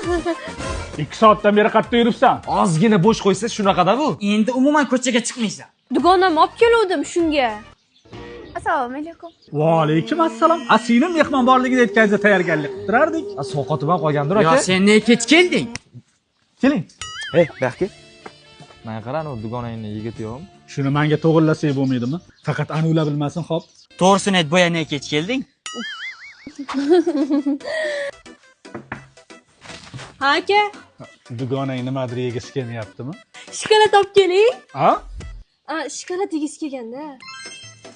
2 soatdan beri qayerda yuribsan? Ozgina bo'sh qo'ysa shunaqada bu. Endi umuman ko'chaga chiqmaysan. Dugonamni olib keluvdim shunga. Assalomu alaykum. Va alaykum assalom. Asingni mehmon borligini aytganingizda tayyorgarlik qilib turardik. Sovqoti bilan qolgandir aka. Yo, sen ne kech kelding? Keling. Ey, buyoqqa. Mana qarang, u dugonangni yigiti yo'qmi? Shuni menga to'g'rilasak bo'lmaydimi? Faqat Anula bilmasin, xo'p. To'g'risini ayt, boya ne kech kelding? Ha aka, Dugonang nimadir yegisi kelmayaptimi? shokolad olib keling. Ha? Shokolad yegisi kelganda.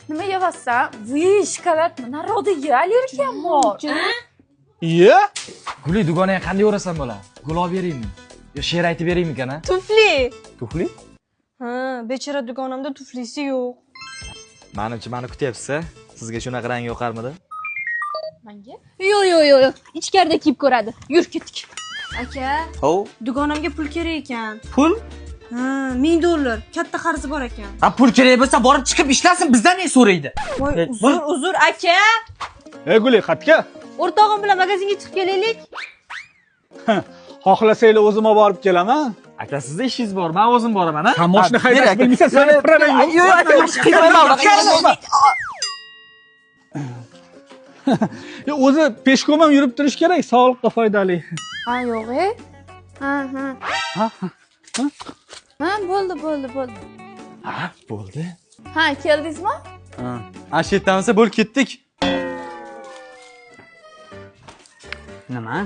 Nima yeyapsan? Voy, shokolad narodiga allergiyam bor. Iye? Guli dugonangga qanday o'rasan bo'ladi? Gul olib beraymi? Yo she'r aytib beraymikan a? Tufli. Tufli? Ha, bechora dugonamda tuflisi yo'q. Menimcha meni kutyapsiz-a? Sizga shunaqa rang yoqarmidi? Menga? Yo'q. Ichkarida kiyib ko'radi. Yur ketdik. Aka, Hov. dugonamga pul kerak ekan. Pul? Ha, $1000. Katta qarzi bor ekan. Ha, pul kerak bo'lsa borib chiqib ishlasin, bizdan ne so'raydi? Voy, uzr aka. Ey Guli, xatga. O'rtog'im bilan magazinga chiqib kelaylik. Xohlasanglar o'zim olib borib kelaman. Aka, sizda ishingiz bor, men o'zim boraman a. Tamoshni haydash bilmaysan, seni piralang yo'q. Yo'q, aka, qiynalma. Ya o'zi peshko'm ham yurib turish kerak, sog'liqqa foydali. Ha, yo'q-e. Ha. Ha, bo'ldi. Ha, bo'ldi. Ha, keldingizmi? Ha, shu yerdan bo'lsa bo'lib ketdik. Nima?